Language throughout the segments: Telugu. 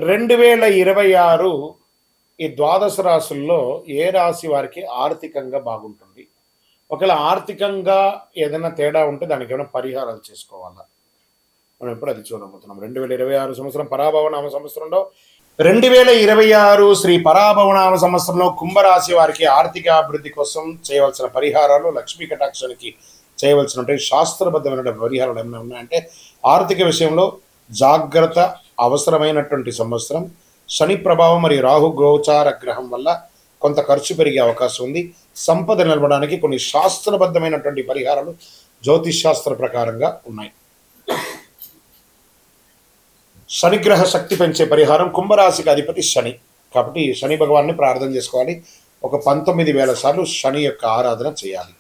2026 ఈ ద్వాదశ రాశుల్లో ఏ రాశి వారికి ఆర్థికంగా బాగుంటుంది? ఒకవేళ ఆర్థికంగా ఏదైనా తేడా ఉంటే దానికి ఏమైనా పరిహారాలు చేసుకోవాలా? మనం ఇప్పుడు అది చూడబోతున్నాం. 2026 సంవత్సరం పరాభవనామ సంవత్సరంలో 2026 శ్రీ పరాభవనామ సంవత్సరంలో కుంభరాశి వారికి ఆర్థిక అభివృద్ధి కోసం చేయవలసిన పరిహారాలు, లక్ష్మీ కటాక్షానికి చేయవలసిన శాస్త్రబద్ధమైన పరిహారాలు ఏమైనా ఉన్నాయంటే, ఆర్థిక విషయంలో జాగ్రత్త అవసరమైనటువంటి సంవత్సరం. శని ప్రభావం మరియు రాహు గోచార గ్రహం వల్ల కొంత ఖర్చు పెరిగే అవకాశం ఉంది. సంపద నిలవడానికి కొన్ని శాస్త్రబద్ధమైనటువంటి పరిహారాలు జ్యోతిష్ శాస్త్ర ప్రకారంగా ఉన్నాయి. శనిగ్రహ శక్తి పెంచే పరిహారం, కుంభరాశికి అధిపతి శని కాబట్టి శని భగవాన్ని ప్రార్థన చేసుకోవాలి. ఒక 19,000 సార్లు శని యొక్క ఆరాధన చేయాలి.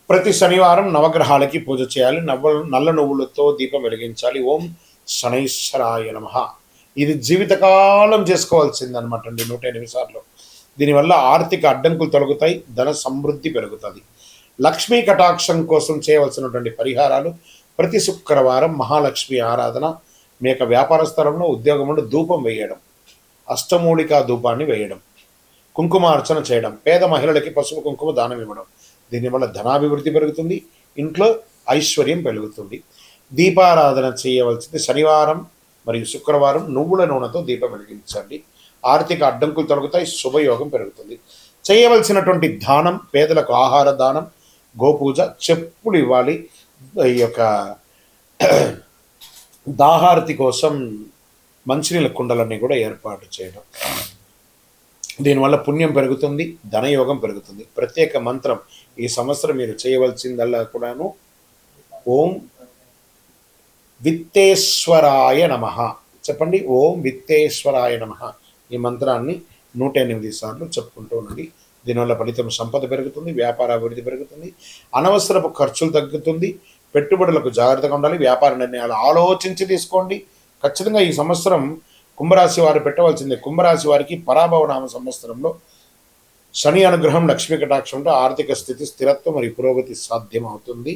ప్రతి శనివారం నవగ్రహాలకి పూజ చేయాలి. నల్ల నువ్వులతో దీపం వెలిగించాలి. ఓం శనైశ్వరాయ నమః. ఇది జీవితకాలం చేసుకోవాల్సిందనమాట అండి, 108 సార్లు. దీనివల్ల ఆర్థిక అడ్డంకులు తొలగుతాయి, ధన సమృద్ధి పెరుగుతుంది. లక్ష్మీ కటాక్షం కోసం చేయవలసినటువంటి పరిహారాలు, ప్రతి శుక్రవారం మహాలక్ష్మి ఆరాధన, మీ యొక్క వ్యాపార స్థలంలో ఉద్యోగంలో ధూపం వేయడం, అష్టమూలికా ధూపాన్ని వేయడం, కుంకుమార్చన చేయడం, పేద మహిళలకి పసుపు కుంకుమ దానం ఇవ్వడం. దీనివల్ల ధనాభివృద్ధి పెరుగుతుంది, ఇంట్లో ఐశ్వర్యం పెరుగుతుంది. దీపారాధన చేయవలసింది శనివారం మరియు శుక్రవారం నువ్వుల నూనెతో దీపం వెలిగించండి. ఆర్థిక అడ్డంకులు తొలగుతాయి, శుభయోగం పెరుగుతుంది. చేయవలసినటువంటి దానం, పేదలకు ఆహార దానం, గోపూజ, చెప్పులు ఇవ్వాలి. ఈ యొక్క దాహార్తి కోసం మంచినీళ్ళ కుండలన్నీ కూడా ఏర్పాటు చేయడం. దీనివల్ల పుణ్యం పెరుగుతుంది, ధనయోగం పెరుగుతుంది. ప్రత్యేక మంత్రం ఈ సంవత్సరం మీరు చేయవలసిందల్లా కూడాను ఓం విత్తేశ్వరాయ నమః చెప్పండి. ఓం విత్తేశ్వరాయ నమః ఈ మంత్రాన్ని 108 సార్లు చెప్పుకుంటూ ఉండండి. దీనివల్ల ఫలితం సంపద పెరుగుతుంది, వ్యాపార అభివృద్ధి పెరుగుతుంది, అనవసరపు ఖర్చులు తగ్గుతుంది. పెట్టుబడులకు జాగ్రత్తగా ఉండాలి. వ్యాపార నిర్ణయాలు ఆలోచించి తీసుకోండి. ఖచ్చితంగా ఈ సంవత్సరం కుంభరాశి వారు పెట్టవలసిందే. కుంభరాశి వారికి పరాభవనామ సంవత్సరంలో శని అనుగ్రహం, లక్ష్మీ కటాక్షంతో ఆర్థిక స్థితి, స్థిరత్వం మరియు పురోగతి సాధ్యమవుతుంది.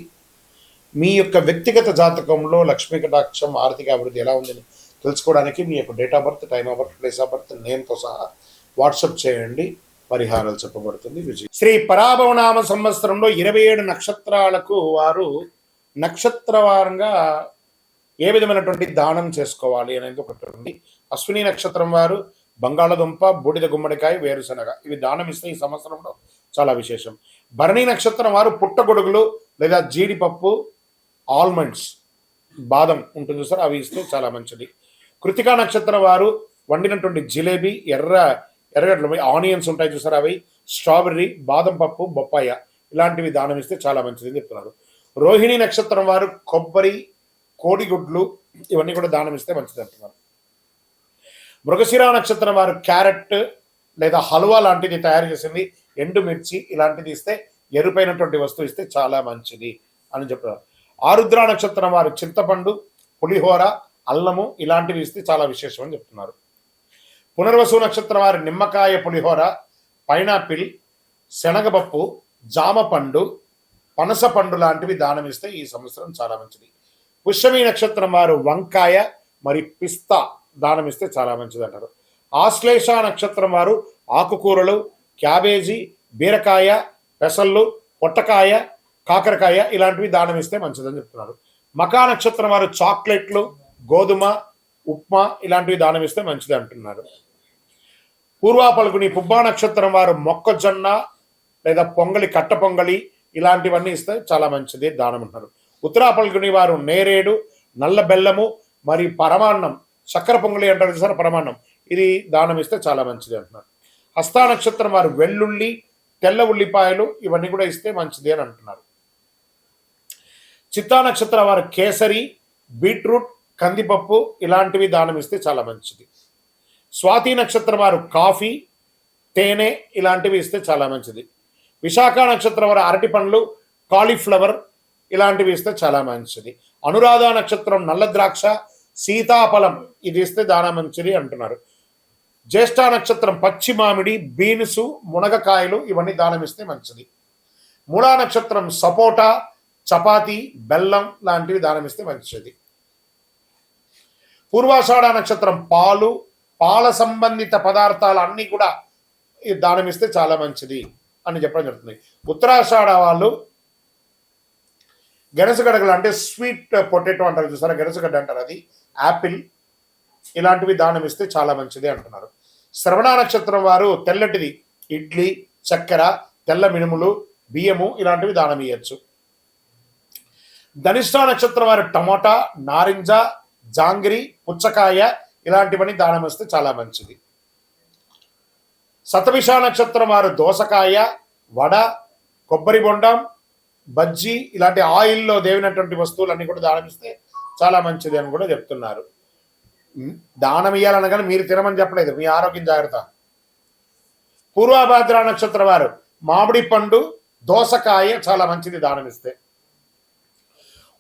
మీ యొక్క వ్యక్తిగత జాతకంలో లక్ష్మీ కటాక్షం, ఆర్థిక అభివృద్ధి ఎలా ఉందని తెలుసుకోవడానికి మీ యొక్క date of birth, time of birth, place of birth, నేమ్తో సహా వాట్సాప్ చేయండి. పరిహారాలు చెప్పబడుతుంది. విజయ్. శ్రీ పరాభవనామ సంవత్సరంలో 27 నక్షత్రాలకు వారు నక్షత్రవారంగా ఏ విధమైనటువంటి దానం చేసుకోవాలి అనేది ఒకటి ఉంది. అశ్విని నక్షత్రం వారు బంగాళదుంప, బూడిద గుమ్మడికాయ, వేరుశనగ ఇవి దానం ఇస్తే ఈ సంవత్సరంలో చాలా విశేషం. భరణి నక్షత్రం వారు పుట్టగొడుగులు లేదా జీడిపప్పు, ఆల్మండ్స్, బాదం ఉంటుంది సార్, అవి ఇస్తే చాలా మంచిది. కృతికా నక్షత్రం వారు వండినటువంటి జిలేబీ, ఎర్రగడ్డలు, ఆనియన్స్ ఉంటాయి చూసారు, అవి, స్ట్రాబెర్రీ, బాదం పప్పు, బొప్పాయ ఇలాంటివి దానం ఇస్తే చాలా మంచిది అని చెప్తున్నారు. రోహిణి నక్షత్రం వారు కొబ్బరి, కోడిగుడ్లు ఇవన్నీ కూడా దానం ఇస్తే మంచిది అంటున్నారు. మృగశిర నక్షత్రం వారు క్యారెట్ లేదా హల్వా లాంటిది తయారు చేసింది, ఎండుమిర్చి ఇలాంటిది ఇస్తే, ఎరుపైనటువంటి వస్తువు ఇస్తే చాలా మంచిది అని చెప్తున్నారు. ఆరుద్ర నక్షత్రం వారు చింతపండు, పులిహోర, అల్లము ఇలాంటివి ఇస్తే చాలా విశేషం అని చెప్తున్నారు. పునర్వసు నక్షత్రం వారి నిమ్మకాయ పులిహోర, పైనాపిల్, శనగపప్పు, జామ పండు, పనస పండు లాంటివి దానం ఇస్తే ఈ సంవత్సరం చాలా మంచిది. పుష్యమి నక్షత్రం వారు వంకాయ మరియు పిస్తా దానం ఇస్తే చాలా మంచిది అంటారు. ఆశ్లేష నక్షత్రం వారు ఆకుకూరలు, క్యాబేజీ, బీరకాయ, పెసళ్ళు, పొట్టకాయ, కాకరకాయ ఇలాంటివి దానం ఇస్తే మంచిదని చెప్తున్నారు. మకా నక్షత్రం వారు చాక్లెట్లు, గోధుమ, ఉప్మా ఇలాంటివి దానం ఇస్తే మంచిది అంటున్నారు. పూర్వా పల్గుని పుబ్బా నక్షత్రం వారు మొక్కజొన్న లేదా పొంగలి, కట్ట పొంగలి ఇలాంటివన్నీ ఇస్తే చాలా మంచిది దానం అంటున్నారు. ఉత్తరా పల్గుని వారు నేరేడు, నల్ల బెల్లము మరియు పరమాన్నం, చక్కెర పొంగలి అంటారు సార్, పరమాన్నం, ఇది దానం ఇస్తే చాలా మంచిది అంటున్నారు. హస్తా నక్షత్రం వారు వెల్లుల్లి, తెల్ల ఉల్లిపాయలు ఇవన్నీ కూడా ఇస్తే మంచిది అని అంటున్నారు. చిత్తా నక్షత్రం వారు కేసరి, బీట్రూట్, కందిపప్పు ఇలాంటివి దానం ఇస్తే చాలా మంచిది. స్వాతి నక్షత్రం వారు కాఫీ, తేనె ఇలాంటివి ఇస్తే చాలా మంచిది. విశాఖ నక్షత్రం వారు అరటి పండ్లు, కాలీఫ్లవర్ ఇలాంటివి ఇస్తే చాలా మంచిది. అనురాధ నక్షత్రం నల్ల ద్రాక్ష, సీతాఫలం ఇది ఇస్తే దాన మంచిది అంటున్నారు. జ్యేష్ఠ నక్షత్రం పచ్చి మామిడి, బీన్సు, మునగకాయలు ఇవన్నీ దానం ఇస్తే మంచిది. మూలా నక్షత్రం సపోటా, చపాతి, బెల్లం లాంటివి దానం ఇస్తే మంచిది. పూర్వాషాఢ నక్షత్రం పాలు, పాల సంబంధిత పదార్థాలు అన్నీ కూడా దానం ఇస్తే చాలా మంచిది అని చెప్పడం జరుగుతుంది. ఉత్తరాషాఢ వాళ్ళు గెనసగడ్డలు అంటే స్వీట్ పొటాటో అంటారు చూసారా, గెనసగడ్డ అంటారు, అది యాపిల్ ఇలాంటివి దానం ఇస్తే చాలా మంచిది అంటున్నారు. శ్రవణ నక్షత్రం వారు తెల్లటిది ఇడ్లీ, చక్కెర, తెల్ల మినుములు, బియ్యము ఇలాంటివి దానం ఇవ్వచ్చు. ధనిష్ట నక్షత్రం వారు టమోటా, నారింజ, జాంగిరి, పుచ్చకాయ ఇలాంటివన్నీ దానం ఇస్తే చాలా మంచిది. శతభిష నక్షత్రం వారు దోసకాయ, వడ, కొబ్బరి బొండం, బజ్జీ ఇలాంటి ఆయిల్లో దేవినటువంటి వస్తువులన్నీ కూడా దానం ఇస్తే చాలా మంచిది అని కూడా చెప్తున్నారు. దానం ఇవ్వాలనగానే మీరు తినమని చెప్పలేదు, మీ ఆరోగ్యం జాగ్రత్త. పూర్వభాద్ర నక్షత్రం వారు మామిడి పండు, దోసకాయ చాలా మంచిది దానం ఇస్తే.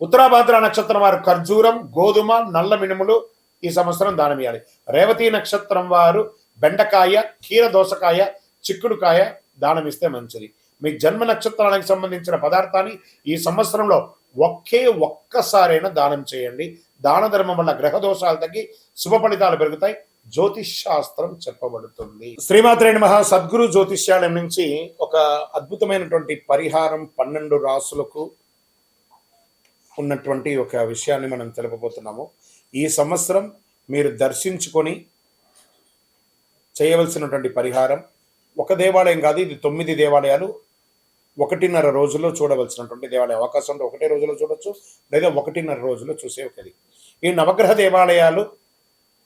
ఉత్తరాభాద్ర నక్షత్రం వారు ఖర్జూరం, గోధుమ, నల్ల మినుములు ఈ సంవత్సరం దానం ఇవ్వాలి. రేవతి నక్షత్రం వారు బెండకాయ, కీర దోసకాయ, చిక్కుడుకాయ దానం ఇస్తే మంచిది. మీ జన్మ నక్షత్రానికి సంబంధించిన పదార్థాన్ని ఈ సంవత్సరంలో ఒక్కసారైనా దానం చేయండి. దాన ధర్మం వల్ల గ్రహ దోషాలు తగ్గి శుభ ఫలితాలు పెరుగుతాయి. జ్యోతిష్ శాస్త్రం చెప్పబడుతుంది. శ్రీమాత్రే నమః. సద్గురు జ్యోతిష్యాలయం నుంచి ఒక అద్భుతమైనటువంటి పరిహారం 12 రాసులకు ఉన్నటువంటి ఒక విషయాన్ని మనం తెలుపబోతున్నాము. ఈ సంవత్సరం మీరు దర్శించుకొని చేయవలసినటువంటి పరిహారం ఒక దేవాలయం కాదు, ఇది 9 దేవాలయాలు 1.5 రోజుల్లో చూడవలసినటువంటి దేవాలయం. అవకాశం ఉంటే 1 రోజులో చూడొచ్చు, లేదా 1.5 రోజుల్లో చూసే ఒకది. ఈ నవగ్రహ దేవాలయాలు,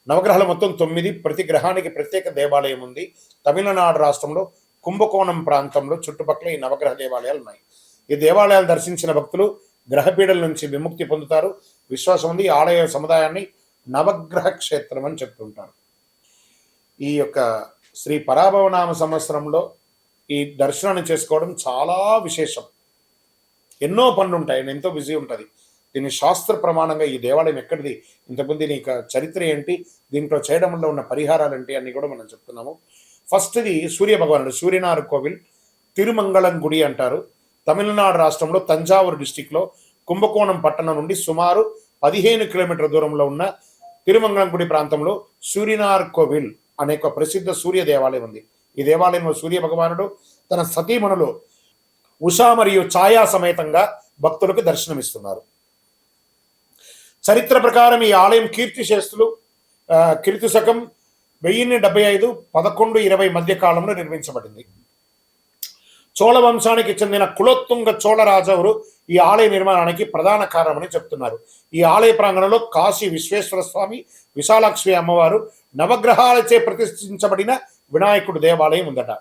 నవగ్రహాలు మొత్తం 9, ప్రతి గ్రహానికి ప్రత్యేక దేవాలయం ఉంది. తమిళనాడు రాష్ట్రంలో కుంభకోణం ప్రాంతంలో చుట్టుపక్కల ఈ నవగ్రహ దేవాలయాలు ఉన్నాయి. ఈ దేవాలయాలు దర్శించిన భక్తులు గ్రహపీడల నుంచి విముక్తి పొందుతారు. విశ్వాసం ఉంది. ఈ ఆలయ సముదాయాన్ని నవగ్రహ క్షేత్రం అని చెప్తుంటారు. ఈ యొక్క శ్రీ పరాభవనామ సంవత్సరంలో ఈ దర్శనాన్ని చేసుకోవడం చాలా విశేషం. ఎన్నో పనులు ఉంటాయి, ఎంతో బిజీ ఉంటుంది. దీని శాస్త్ర ప్రమాణంగా ఈ దేవాలయం ఎక్కడిది, ఇంతకుముందు దీని చరిత్ర ఏంటి, దీంట్లో చేయడంలో ఉన్న పరిహారాలు ఏంటి అన్ని కూడా మనం చెప్తున్నాము. ఫస్ట్ది సూర్య భగవానుడు, సూర్యనార్ కోవిల్, తిరుమంగళం గుడి అంటారు. తమిళనాడు రాష్ట్రంలో తంజావూరు డిస్టిక్లో కుంభకోణం పట్టణం నుండి సుమారు 15 కిలోమీటర్ల దూరంలో ఉన్న తిరుమంగళం గుడి ప్రాంతంలో సూర్యనార్ కోవిల్ అనే ఒక ప్రసిద్ధ సూర్య దేవాలయం ఉంది. ఈ దేవాలయంలో సూర్య భగవానుడు తన సతీమణులు ఉషా మరియు ఛాయా సమేతంగా భక్తులకు దర్శనమిస్తున్నారు. చరిత్ర ప్రకారం ఈ ఆలయం కీర్తిశేషులు కీర్తి శకం 1075 1120 మధ్య కాలంలో నిర్మించబడింది. చోళ వంశానికి చెందిన కులోత్తుంగ చోళ రాజవులు ఈ ఆలయ నిర్మాణానికి ప్రధాన కారణమని చెప్తున్నారు. ఈ ఆలయ ప్రాంగణంలో కాశీ విశ్వేశ్వర స్వామి, విశాలాక్షి అమ్మవారు, నవగ్రహాలచే ప్రతిష్ఠించబడిన వినాయకుడు దేవాలయం ఉందట.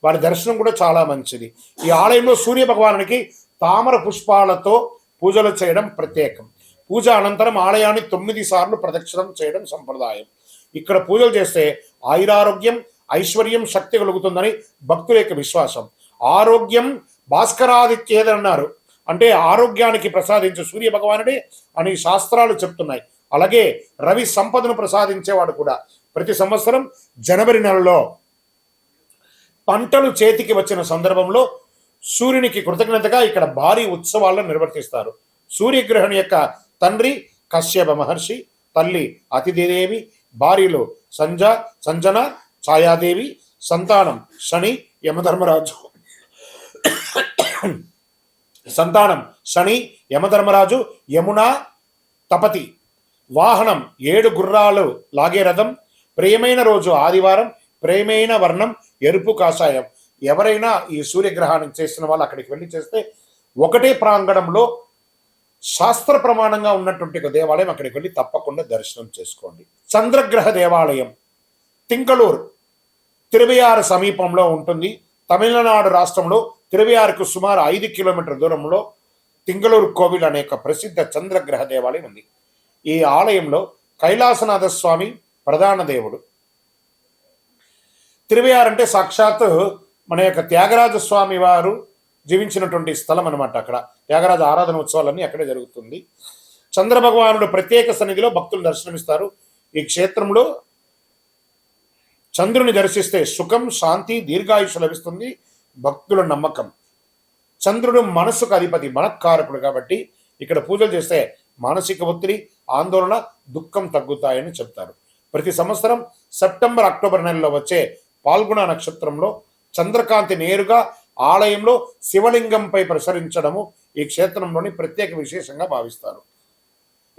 వారి దర్శనం కూడా చాలా మంచిది. ఈ ఆలయంలో సూర్య భగవానునికి తామర పుష్పాలతో పూజలు చేయడం ప్రత్యేకం. పూజ అనంతరం ఆలయాన్ని 9 సార్లు ప్రదక్షిణం చేయడం సంప్రదాయం. ఇక్కడ పూజలు చేస్తే ఆయురారోగ్యం, ఐశ్వర్యం, శక్తి కలుగుతుందని భక్తుల యొక్క విశ్వాసం. ఆరోగ్యం భాస్కరాదిత్యేదన్నారు, అంటే ఆరోగ్యానికి ప్రసాదించే సూర్య భగవానుడే అని శాస్త్రాలు చెప్తున్నాయి. అలాగే రవి సంపదను ప్రసాదించేవాడు కూడా. ప్రతి సంవత్సరం జనవరి నెలలో పంటలు చేతికి వచ్చిన సందర్భంలో సూర్యునికి కృతజ్ఞతగా ఇక్కడ భారీ ఉత్సవాలను నిర్వర్తిస్తారు. సూర్యగ్రహణం యొక్క తండ్రి కశ్యప మహర్షి, తల్లి అతిథిదేవి, భార్యలు సంజన, ఛాయాదేవి, సంతానం శని యమధర్మరాజు యమున తపతి. వాహనం 7 గుర్రాలు లాగే రథం. ప్రియమైన రోజు ఆదివారం. ప్రియమైన వర్ణం ఎరుపు కాషాయం. ఎవరైనా ఈ సూర్యగ్రహాన్ని చేసిన వాళ్ళు అక్కడికి వెళ్ళి చేస్తే ఒకటే ప్రాంగణంలో శాస్త్ర ప్రమాణంగా ఉన్నటువంటి ఒక దేవాలయం, అక్కడికి వెళ్ళి తప్పకుండా దర్శనం చేసుకోండి. చంద్రగ్రహ దేవాలయం తింకలూరు తిరువయారు సమీపంలో ఉంటుంది. తమిళనాడు రాష్ట్రంలో తిరువయారుకు సుమారు 5 కిలోమీటర్ల దూరంలో తింగళూరు కోవిల్ అనే ప్రసిద్ధ చంద్రగ్రహ దేవాలయం ఉంది. ఈ ఆలయంలో కైలాసనాథ స్వామి ప్రధాన దేవుడు. తిరువయారు అంటే సాక్షాత్ మన యొక్క త్యాగరాజ స్వామి వారు జీవించినటువంటి స్థలం అనమాట. అక్కడ త్యాగరాజ ఆరాధన ఉత్సవాలన్నీ అక్కడే జరుగుతుంది. చంద్రభగవానుడు ప్రత్యేక సన్నిధిలో భక్తులు దర్శనమిస్తారు. ఈ క్షేత్రంలో చంద్రుని దర్శిస్తే సుఖం, శాంతి, దీర్ఘాయుష లభిస్తుంది భక్తుల నమ్మకం. చంద్రుడు మనసుకు అధిపతి, మనఃకారకుడు కాబట్టి ఇక్కడ పూజలు చేస్తే మానసిక ఒత్తిడి, ఆందోళన, దుఃఖం తగ్గుతాయని చెప్తారు. ప్రతి సంవత్సరం సెప్టెంబర్ అక్టోబర్ నెలలో వచ్చే పాల్గొన నక్షత్రంలో చంద్రకాంతి నేరుగా ఆలయంలో శివలింగంపై ప్రసరించడము ఈ క్షేత్రంలోని ప్రత్యేక విశేషంగా భావిస్తారు.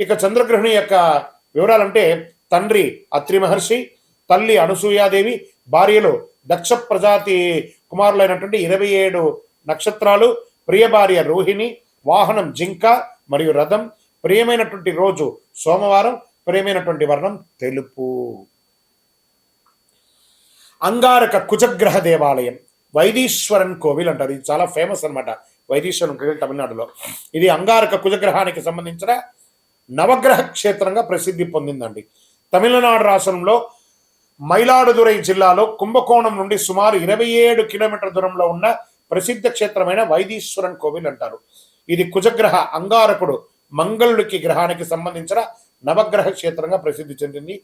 ఇక చంద్రగ్రహణి యొక్క వివరాలంటే తండ్రి అత్రి మహర్షి, తల్లి అనసూయాదేవి, భార్యలు దక్ష ప్రజాతి కుమారులైనటువంటి 27 నక్షత్రాలు, ప్రియ భార్య రోహిణి, వాహనం జింక మరియు రథం, ప్రియమైనటువంటి రోజు సోమవారం, ప్రియమైనటువంటి వర్ణం తెలుపు. అంగారక కుజగ్రహ దేవాలయం వైదీశ్వరన్ కోవిల్ అంటారు. ఇది చాలా ఫేమస్ అనమాట. వైదీశ్వరన్ కోవిల్ తమిళనాడులో. ఇది అంగారక కుజగ్రహానికి సంబంధించిన నవగ్రహ క్షేత్రంగా ప్రసిద్ధి పొందిందండి. తమిళనాడు రాష్ట్రంలో మైలాడుదురై జిల్లాలో కుంభకోణం నుండి సుమారు 27 కిలోమీటర్ల దూరంలో ఉన్న ప్రసిద్ధ క్షేత్రమైన వైదీశ్వరన్ కోవిల్ అంటారు. ఇది కుజగ్రహ అంగారకుడు మంగళుడికి గ్రహానికి సంబంధించిన నవగ్రహ క్షేత్రంగా ప్రసిద్ధి చెందింది.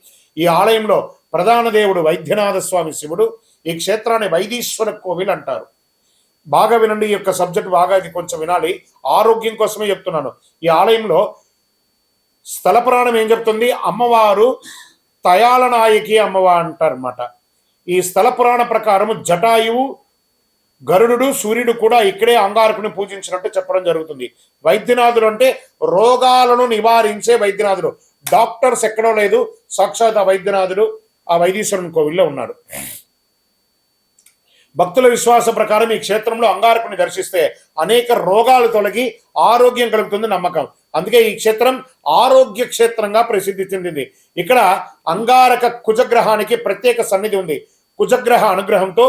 ఈ ఆలయంలో ప్రధాన దేవుడు వైద్యనాథ స్వామి శివుడు. ఈ క్షేత్రాన్ని వైదీశ్వర కోవిల్ అంటారు. బాగా వినండి, ఈ యొక్క సబ్జెక్ట్ బాగా ఇది కొంచెం వినాలి, ఆరోగ్యం కోసమే చెప్తున్నాను. ఈ ఆలయంలో స్థల పురాణం ఏం చెప్తుంది, అమ్మవారు తయాలనాయకి అమ్మవారు అంటారన్నమాట. ఈ స్థల పురాణ ప్రకారం జటాయువు, గరుడు, సూర్యుడు కూడా ఇక్కడే అంగారకుని పూజించినట్టు చెప్పడం జరుగుతుంది. వైద్యనాథుడు అంటే రోగాలను నివారించే వైద్యనాథుడు. డాక్టర్స్ ఎక్కడో లేదు, సాక్షాత్ ఆ వైద్యనాథుడు ఆ వైదీశ్వరుని కోవిల్లో ఉన్నాడు. భక్తుల విశ్వాస ప్రకారం ఈ క్షేత్రంలో అంగారకుని దర్శిస్తే అనేక రోగాలు తొలగి ఆరోగ్యం కలుగుతుంది నమ్మకం. అందుకే ఈ క్షేత్రం ఆరోగ్య క్షేత్రంగా ప్రసిద్ధి చెందింది. ఇక్కడ అంగారక కుజగ్రహానికి ప్రత్యేక సన్నిధి ఉంది. కుజగ్రహ అనుగ్రహంతో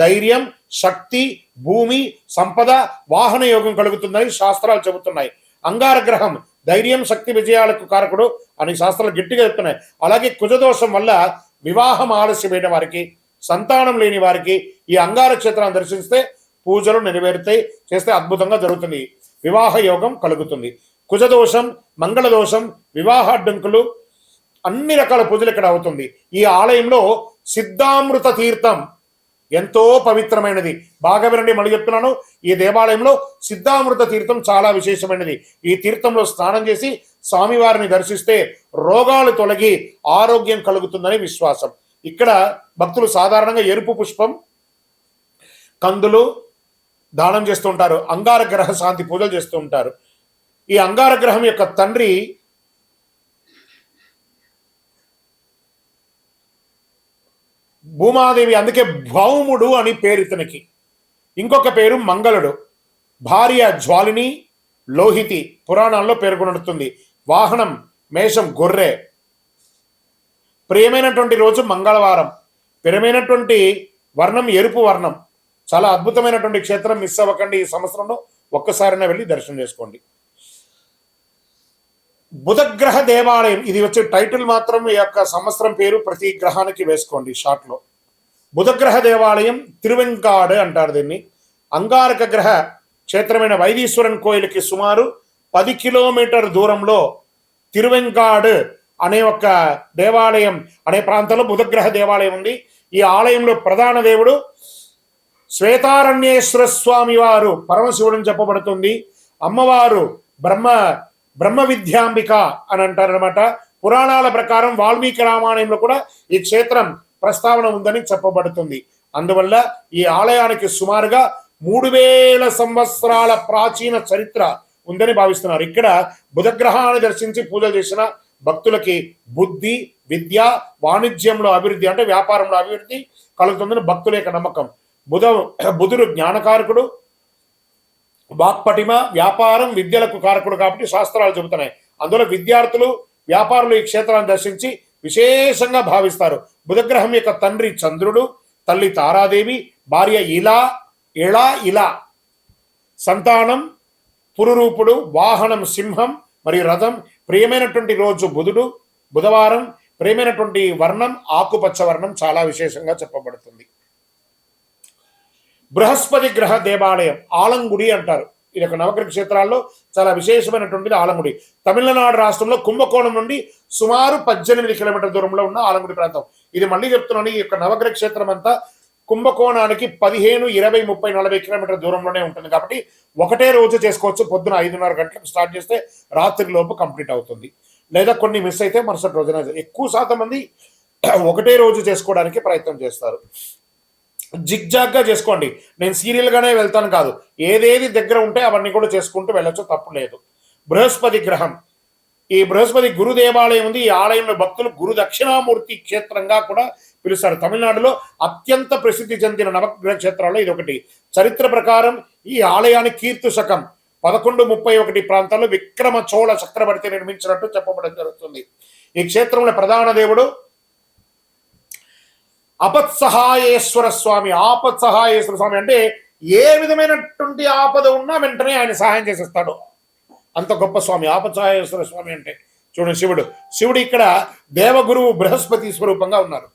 ధైర్యం, శక్తి, భూమి, సంపద, వాహన యోగం కలుగుతుందని శాస్త్రాలు చెబుతున్నాయి. అంగారగ్రహం ధైర్యం, శక్తి, విజయాలకు కారకుడు అని శాస్త్రాలు గట్టిగా చెప్తున్నాయి. అలాగే కుజదోషం వల్ల వివాహం ఆలస్యమైన వారికి, సంతానం లేని వారికి ఈ అంగార క్షేత్రాన్ని దర్శిస్తే పూజలు నెరవేరుతాయి, చేస్తే అద్భుతంగా జరుగుతుంది, వివాహ యోగం కలుగుతుంది. కుజదోషం, మంగళదోషం, వివాహ అడ్డంకులు, అన్ని రకాల పూజలు ఇక్కడ అవుతుంది. ఈ ఆలయంలో సిద్ధామృత తీర్థం ఎంతో పవిత్రమైనది. బాగా వినండి, మళ్ళీ చెప్తున్నాను. ఈ దేవాలయంలో సిద్ధామృత తీర్థం చాలా విశేషమైనది. ఈ తీర్థంలో స్నానం చేసి స్వామివారిని దర్శిస్తే రోగాలు తొలగి ఆరోగ్యం కలుగుతుందని విశ్వాసం. ఇక్కడ భక్తులు సాధారణంగా ఎరుపు పుష్పం, కందులు దానం చేస్తూ ఉంటారు. అంగారగ్రహ శాంతి పూజలు చేస్తూ ఉంటారు. ఈ అంగారగ్రహం యొక్క తండ్రి భూమాదేవి, అందుకే భౌముడు అని పేరు ఇతనికి. ఇంకొక పేరు మంగళుడు. భార్య జ్వాలిని, లోహితి పురాణాల్లో పేర్కొనడుతుంది. వాహనం మేషం, గొర్రె. ప్రియమైనటువంటి రోజు మంగళవారం. ప్రియమైనటువంటి వర్ణం ఎరుపు వర్ణం. చాలా అద్భుతమైనటువంటి క్షేత్రం. మిస్ అవ్వకండి. ఈ సంవత్సరంలో ఒక్కసారైనా వెళ్ళి దర్శనం చేసుకోండి. బుధగ్రహ దేవాలయం, ఇది వచ్చే టైటిల్ మాత్రం ఈ యొక్క సంవత్సరం పేరు ప్రతి గ్రహానికి వేసుకోండి షార్ట్ లో. బుధగ్రహ దేవాలయం తిరువెంకాడు అంటారు దీన్ని. అంగారక గ్రహ క్షేత్రమైన వైదీశ్వరన్ కోయిలకి సుమారు 10 కిలోమీటర్ దూరంలో తిరువెంకాడు అనే ఒక దేవాలయం అనే ప్రాంతంలో బుధగ్రహ దేవాలయం ఉంది. ఈ ఆలయంలో ప్రధాన దేవుడు శ్వేతారణ్యేశ్వర స్వామి వారు పరమశివుడని చెప్పబడుతుంది. అమ్మవారు బ్రహ్మ విద్యాంబిక అని అంటారనమాట. పురాణాల ప్రకారం వాల్మీకి రామాయణంలో కూడా ఈ క్షేత్రం ప్రస్తావన ఉందని చెప్పబడుతుంది. అందువల్ల ఈ ఆలయానికి సుమారుగా 3000 సంవత్సరాల ప్రాచీన చరిత్ర ఉందని భావిస్తున్నారు. ఇక్కడ బుధగ్రహాన్ని దర్శించి పూజలు చేసిన భక్తులకి బుద్ధి, విద్య, వాణిజ్యంలో అభివృద్ధి అంటే వ్యాపారంలో అభివృద్ధి కలుగుతుందని భక్తుల యొక్క నమ్మకం. బుధుడు జ్ఞానకారకుడు, వాక్పటిమ, వ్యాపారం, విద్యలకు కారకుడు కాబట్టి శాస్త్రాలు చెబుతున్నాయి. అందులో విద్యార్థులు, వ్యాపారులు ఈ క్షేత్రాన్ని దర్శించి విశేషంగా భావిస్తారు. బుధగ్రహం యొక్క తండ్రి చంద్రుడు, తల్లి తారాదేవి, భార్య ఇలా, సంతానం పురురూపుడు, వాహనం సింహం మరియు రథం. ప్రియమైనటువంటి రోజు బుధవారం. ప్రియమైనటువంటి వర్ణం ఆకుపచ్చ వర్ణం చాలా విశేషంగా చెప్పబడుతుంది. బృహస్పతి గ్రహ దేవాలయం ఆలంగుడి అంటారు. ఇది ఒక నవగ్రహ క్షేత్రాల్లో చాలా విశేషమైనటువంటిది ఆలంగుడి. తమిళనాడు రాష్ట్రంలో కుంభకోణం నుండి సుమారు 18 కిలోమీటర్ల దూరంలో ఉన్న ఆలంగుడి ప్రాంతం. ఇది మళ్ళీ చెప్తున్నాను, ఈ యొక్క నవగ్రహ క్షేత్రం అంతా కుంభకోణానికి 15, 20, 30, 40 కిలోమీటర్ల దూరంలోనే ఉంటుంది కాబట్టి ఒకటే రోజు చేసుకోవచ్చు. పొద్దున 5:30 గంటలకు స్టార్ట్ చేస్తే రాత్రి లోపు కంప్లీట్ అవుతుంది. లేదా కొన్ని మిస్ అయితే మరుసటి రోజున. ఎక్కువ శాతం మంది ఒకటే రోజు చేసుకోవడానికి ప్రయత్నం చేస్తారు. జిగ్జాగ్గా చేసుకోండి. నేను సీరియల్గానే వెళ్తాను కాదు, ఏదేది దగ్గర ఉంటే అవన్నీ కూడా చేసుకుంటూ వెళ్ళొచ్చు, తప్పు లేదు. బృహస్పతి గ్రహం, ఈ బృహస్పతి గురు దేవాలయం ఉంది. ఈ ఆలయంలో భక్తులు గురు దక్షిణామూర్తి క్షేత్రంగా కూడా పిలుస్తారు. తమిళనాడులో అత్యంత ప్రసిద్ధి చెందిన నవగ్రహ క్షేత్రాల్లో ఇది ఒకటి. చరిత్ర ప్రకారం ఈ ఆలయాన్ని కీర్తి శకం 1131 ప్రాంతాల్లో విక్రమ చోళ చక్రవర్తి నిర్మించినట్టు చెప్పబడడం జరుగుతుంది. ఈ క్షేత్రంలో ప్రధాన దేవుడు ఆపత్సహాయేశ్వర స్వామి. ఆపత్సహాయేశ్వర స్వామి అంటే ఏ విధమైనటువంటి ఆపద ఉన్నా వెంటనే ఆయన సహాయం చేసేస్తాడు, అంత గొప్ప స్వామి ఆపత్సహాయేశ్వర స్వామి అంటే. చూడండి, శివుడు ఇక్కడ దేవగురువు బృహస్పతి స్వరూపంగా ఉన్నారు.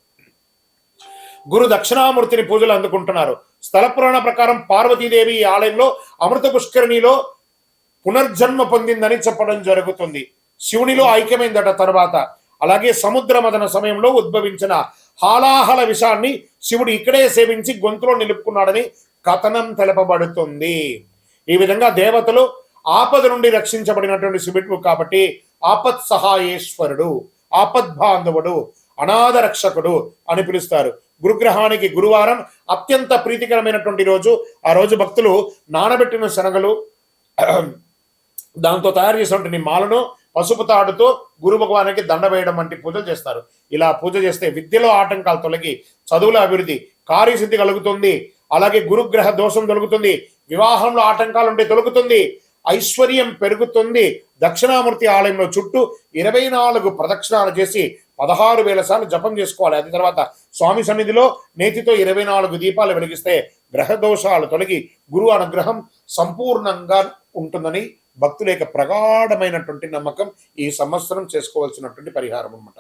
గురు దక్షిణామూర్తిని పూజలు అందుకుంటున్నారు. స్థల పురాణ ప్రకారం పార్వతీదేవి ఈ ఆలయంలో అమృత పుష్కరిణిలో పునర్జన్మ పొందిందని చెప్పడం జరుగుతుంది. శివునిలో ఐక్యమైందట తర్వాత. అలాగే సముద్ర మదన సమయంలో ఉద్భవించిన హాలాహల విషాన్ని శివుడు ఇక్కడే సేవించి గొంతులో నిలుపుకున్నాడని కథనం తెలపబడుతుంది. ఈ విధంగా దేవతలు ఆపద నుండి రక్షించబడినటువంటి శివుడు కాబట్టి ఆపత్ సహాయేశ్వరుడు, ఆపద్బాంధవుడు, అనాథ రక్షకుడు అని పిలుస్తారు. గురుగ్రహానికి గురువారం అత్యంత ప్రీతికరమైనటువంటి రోజు. ఆ రోజు భక్తులు నానబెట్టిన శనగలు, దాంతో తయారు చేసినటువంటి మాలను పసుపు తాడుతో గురు భగవానికి దండ వేయడం వంటి పూజలు చేస్తారు. ఇలా పూజ చేస్తే విద్యలో ఆటంకాలు తొలగి చదువుల అభివృద్ధి, కార్యసిద్ధి కలుగుతుంది. అలాగే గురుగ్రహ దోషం తొలుగుతుంది. వివాహంలో ఆటంకాలు ఉంటే తొలుగుతుంది. ఐశ్వర్యం పెరుగుతుంది. దక్షిణామూర్తి ఆలయంలో చుట్టూ 24 ప్రదక్షిణాలు చేసి 16,000 సార్లు జపం చేసుకోవాలి. అది తర్వాత స్వామి సన్నిధిలో నేతితో 24 దీపాలు వెలిగిస్తే గ్రహ దోషాలు తొలగి గురువు అనుగ్రహం సంపూర్ణంగా ఉంటుందని భక్తుల యొక్క ప్రగాఢమైనటువంటి నమ్మకం. ఈ సంవత్సరం చేసుకోవాల్సినటువంటి పరిహారం అన్నమాట.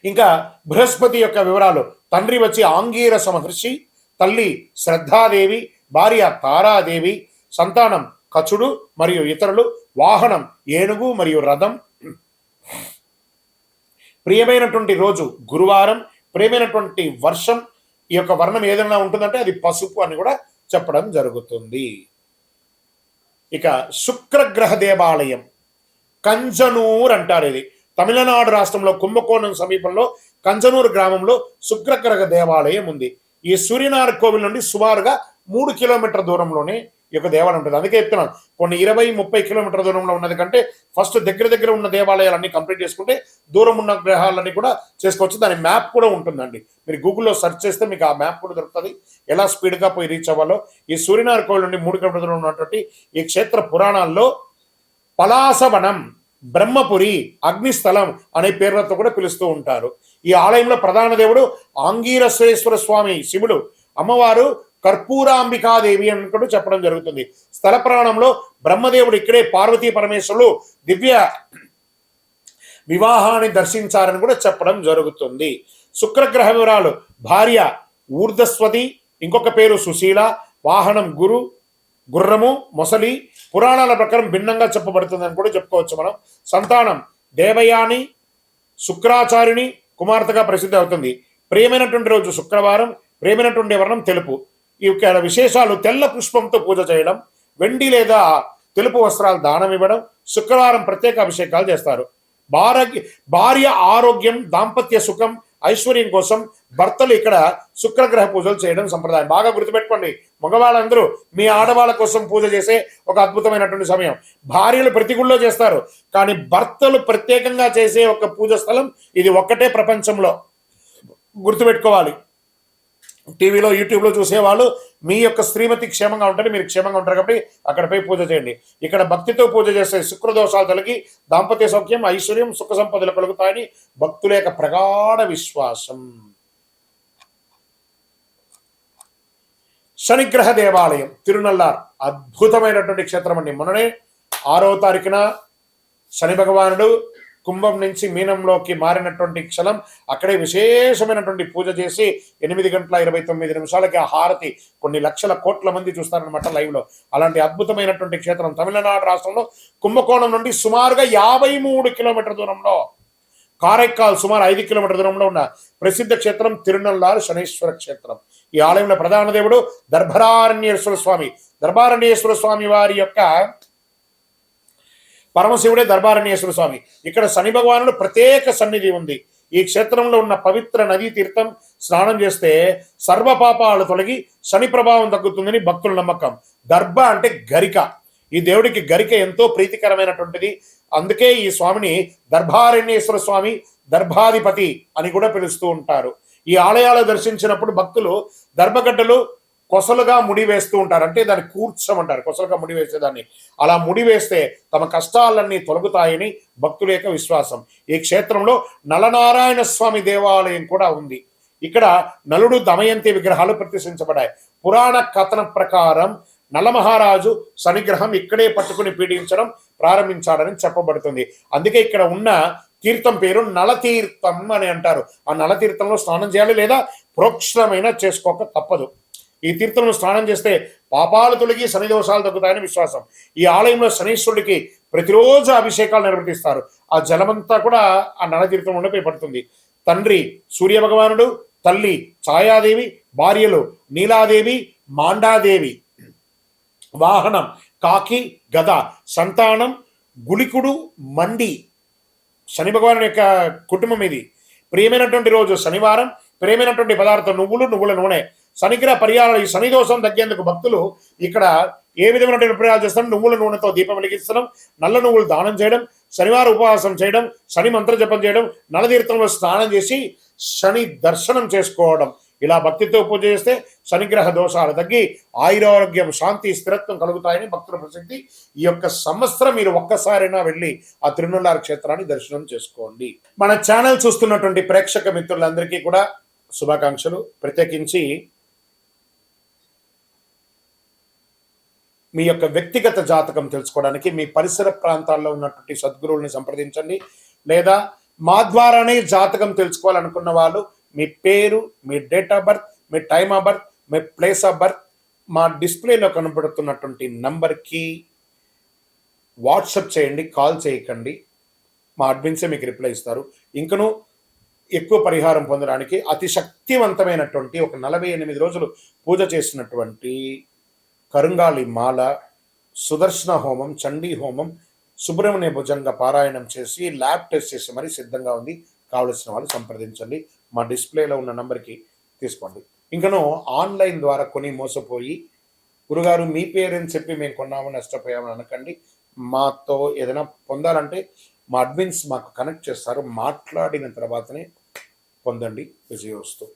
ఇంకా బృహస్పతి యొక్క వివరాలు. తండ్రి వచ్చి ఆంగీరస మహర్షి, తల్లి శ్రద్ధాదేవి, భార్య తారాదేవి, సంతానం కచుడు మరియు ఇతరులు, వాహనం ఏనుగు మరియు రథం. ప్రియమైనటువంటి రోజు గురువారం, ప్రియమైనటువంటి వర్షం, ఈ యొక్క వర్ణం ఏదైనా ఉంటుందంటే అది పసుపు అని కూడా చెప్పడం జరుగుతుంది. ఇక శుక్రగ్రహ దేవాలయం కంజనూర్ అంటారు. ఇది తమిళనాడు రాష్ట్రంలో కుంభకోణం సమీపంలో కంజనూరు గ్రామంలో శుక్రగ్రహ దేవాలయం ఉంది. ఈ సూర్యనారాయణ కోవిల్ నుండి సుమారుగా 3 కిలోమీటర్ల దూరంలోనే ఈ యొక్క దేవాలయం ఉంటుంది. అందుకే చెప్తున్నాను, కొన్ని 20-30 కిలోమీటర్ల దూరంలో ఉన్నది కంటే ఫస్ట్ దగ్గర ఉన్న దేవాలయాలన్నీ కంప్లీట్ చేసుకుంటే దూరం ఉన్న గ్రహాలన్నీ కూడా చేసుకోవచ్చు. దాని మ్యాప్ కూడా ఉంటుందండి. మీరు గూగుల్లో సెర్చ్ చేస్తే మీకు ఆ మ్యాప్ కూడా దొరుకుతుంది, ఎలా స్పీడ్గా పోయి రీచ్ అవ్వాలో. ఈ సూర్యనారాయణ కోవిల్ నుండి 3 కిలోమీటర్ల దూరంలో ఉన్నటువంటి ఈ క్షేత్ర పురాణాల్లో పలాసవనం, బ్రహ్మపురి, అగ్నిస్థలం అనే పేర్లతో కూడా పిలుస్తూ ఉంటారు. ఈ ఆలయంలో ప్రధాన దేవుడు ఆంగీరసేశ్వర స్వామి శివుడు, అమ్మవారు కర్పూరాంబికాదేవి అని కూడా చెప్పడం జరుగుతుంది. స్థల పురాణంలో బ్రహ్మదేవుడు ఇక్కడే పార్వతీ పరమేశ్వరులు దివ్య వివాహాన్ని దర్శించారని కూడా చెప్పడం జరుగుతుంది. శుక్రగ్రహ వివరాలు. భార్య ఊర్ధస్వతి, ఇంకొక పేరు సుశీల, వాహనం గుర్రము, మొసలి. పురాణాల ప్రకారం భిన్నంగా చెప్పబడుతుందని కూడా చెప్పుకోవచ్చు మనం. సంతానం దేవయాని, శుక్రాచార్యుని కుమార్తెగా ప్రసిద్ధి అవుతుంది. ప్రియమైనటువంటి రోజు శుక్రవారం, ప్రియమైనటువంటి వర్ణం తెలుపు. ఈ విశేషాలు తెల్ల పుష్పంతో పూజ చేయడం, వెండి లేదా తెలుపు వస్త్రాలు దానం ఇవ్వడం, శుక్రవారం ప్రత్యేక అభిషేకాలు చేస్తారు. భార్య ఆరోగ్యం, దాంపత్య సుఖం, ఐశ్వర్యం కోసం భర్తలు ఇక్కడ శుక్రగ్రహ పూజలు చేయడం సంప్రదాయం. బాగా గుర్తుపెట్టుకోండి, మగవాళ్ళందరూ మీ ఆడవాళ్ళ కోసం పూజ చేసే ఒక అద్భుతమైనటువంటి సమయం. భార్యలు ప్రతి గుళ్ళో చేస్తారు, కానీ భర్తలు ప్రత్యేకంగా చేసే ఒక పూజ స్థలం ఇది ఒక్కటే ప్రపంచంలో. గుర్తుపెట్టుకోవాలి. టీవీలో, యూట్యూబ్లో చూసేవాళ్ళు మీ యొక్క శ్రీమతి క్షేమంగా ఉంటారు, మీరు క్షేమంగా ఉంటారు కాబట్టి అక్కడ పోయి పూజ చేయండి. ఇక్కడ భక్తితో పూజ చేస్తే శుక్రదోషాలు తొలగి దాంపత్య సౌఖ్యం, ఐశ్వర్యం, సుఖ సంపదలు కలుగుతాయని భక్తుల యొక్క ప్రగాఢ విశ్వాసం. శనిగ్రహ దేవాలయం తిరునల్లార్ అద్భుతమైనటువంటి క్షేత్రం అండి. మొన్ననే 6వ తారీఖున శని భగవానుడు కుంభం నుంచి మీనంలోకి మారినటువంటి క్షణం అక్కడే విశేషమైనటువంటి పూజ చేసి 8:29 ఆ హారతి కొన్ని లక్షల కోట్ల మంది చూస్తారనమాట లైవ్ లో. అలాంటి అద్భుతమైనటువంటి క్షేత్రం తమిళనాడు రాష్ట్రంలో కుంభకోణం నుండి సుమారుగా 53 కిలోమీటర్ల దూరంలో కారైకాల్ సుమారు 5 కిలోమీటర్ల దూరంలో ఉన్న ప్రసిద్ధ క్షేత్రం తిరునల్లారు శనీశ్వర క్షేత్రం. ఈ ఆలయంలో ప్రధాన దేవుడు దర్భారణ్యేశ్వర స్వామి. దర్భారణ్యేశ్వర స్వామి వారి యొక్క పరమశివుడే దర్భారణ్యేశ్వర స్వామి. ఇక్కడ శని భగవానుడు ప్రత్యేక సన్నిధి ఉంది. ఈ క్షేత్రంలో ఉన్న పవిత్ర నదీ తీర్థం స్నానం చేస్తే సర్వ పాపాలు తొలగి శని ప్రభావం తగ్గుతుందని భక్తుల నమ్మకం. దర్భ అంటే గరిక. ఈ దేవుడికి గరిక ఎంతో ప్రీతికరమైనటువంటిది. అందుకే ఈ స్వామిని దర్భారణ్యేశ్వర స్వామి, దర్భాధిపతి అని కూడా పిలుస్తూ ఉంటారు. ఈ ఆలయాలు దర్శించినప్పుడు భక్తులు దర్భగడ్డలు కొసలుగా ముడి వేస్తూ ఉంటారు. అంటే దాన్ని కూర్చోమంటారు, కొసలుగా ముడి వేసేదాన్ని. అలా ముడి వేస్తే తమ కష్టాలన్నీ తొలగుతాయని భక్తుల యొక్క విశ్వాసం. ఈ క్షేత్రంలో నలనారాయణ స్వామి దేవాలయం కూడా ఉంది. ఇక్కడ నలుడు దమయంతి విగ్రహాలు ప్రతిష్ఠించబడ్డాయి. పురాణ కథన ప్రకారం నలమహారాజు శనిగ్రహం ఇక్కడే పట్టుకుని పీడించడం ప్రారంభించాడని చెప్పబడుతుంది. అందుకే ఇక్కడ ఉన్న తీర్థం పేరు నలతీర్థం అని అంటారు. ఆ నలతీర్థంలో స్నానం చేయాలి, లేదా ప్రోక్షణమైనా చేసుకోక తప్పదు. ఈ తీర్థంలో స్నానం చేస్తే పాపాలు తొలగి శని దోషాలు తగ్గుతాయని విశ్వాసం. ఈ ఆలయంలో శనీశ్వరుడికి ప్రతిరోజు అభిషేకాలు నిర్వహిస్తారు. ఆ జలమంతా కూడా ఆ నలతీర్థంలోనే పడుతుంది. తండ్రి సూర్య భగవానుడు, తల్లి ఛాయాదేవి, భార్యలు నీలాదేవి, మాండాదేవి, వాహనం కాకి గద, సంతానం గుళికుడు మండి. శని భగవాను యొక్క కుటుంబం ఇది. ప్రియమైనటువంటి రోజు శనివారం. ప్రియమైనటువంటి పదార్థం నువ్వుల నూనె. శనిగ్రహ పరిహారాలు. ఈ శని దోషం తగ్గేందుకు భక్తులు ఇక్కడ ఏ విధమైనటువంటి పరిహారాలు చేస్తాం? నువ్వుల నూనెతో దీపం వెలిగించడం, నల్ల నువ్వులు దానం చేయడం, శనివారం ఉపవాసం చేయడం, శని మంత్ర జపం చేయడం, నలతీర్థంలో స్నానం చేసి శని దర్శనం చేసుకోవడం. ఇలా భక్తితో పూజ చేస్తే శనిగ్రహ దోషాలు తగ్గి ఆయురారోగ్యం, శాంతి, స్థిరత్వం కలుగుతాయని భక్తుల ప్రసిద్ధి. ఈ యొక్క సంవత్సరం మీరు ఒక్కసారైనా వెళ్ళి ఆ తిరునల్లారు క్షేత్రాన్ని దర్శనం చేసుకోండి. మన ఛానల్ చూస్తున్నటువంటి ప్రేక్షక మిత్రులందరికీ కూడా శుభాకాంక్షలు. ప్రత్యేకించి మీ యొక్క వ్యక్తిగత జాతకం తెలుసుకోవడానికి మీ పరిసర ప్రాంతాల్లో ఉన్నటువంటి సద్గురువుల్ని సంప్రదించండి. లేదా మా ద్వారానే జాతకం తెలుసుకోవాలనుకున్న వాళ్ళు మీ పేరు, మీ డేట్ ఆఫ్ బర్త్, మీ టైమ్ ఆఫ్ బర్త్, మీ ప్లేస్ ఆఫ్ బర్త్ మా డిస్ప్లేలో కనబడుతున్నటువంటి నంబర్కి వాట్సాప్ చేయండి, కాల్ చేయకండి. మా అడ్మిన్సే మీకు రిప్లై ఇస్తారు. ఇంకనూ ఎక్కువ పరిహారం పొందడానికి అతి శక్తివంతమైనటువంటి ఒక 48 రోజులు పూజ చేసినటువంటి కరుంగాలి మాల, సుదర్శన హోమం, చండీ హోమం, సుబ్రహ్మణ్య భుజంగ పారాయణం చేసి ల్యాబ్ టెస్ట్ చేసి మరీ సిద్ధంగా ఉంది. కావలసిన వాళ్ళు సంప్రదించండి. మా డిస్ప్లేలో ఉన్న నంబర్కి తీసుకోండి. ఇంకనూ ఆన్లైన్ ద్వారా కొని మోసపోయి గురుగారు మీ పేరని చెప్పి మేము కొన్నాము నష్టపోయామని అనకండి. మాతో ఏదైనా పొందాలంటే మా అడ్మిన్స్ మాకు కనెక్ట్ చేస్తారు. మాట్లాడిన తర్వాతనే పొందండి. విజయోస్తు.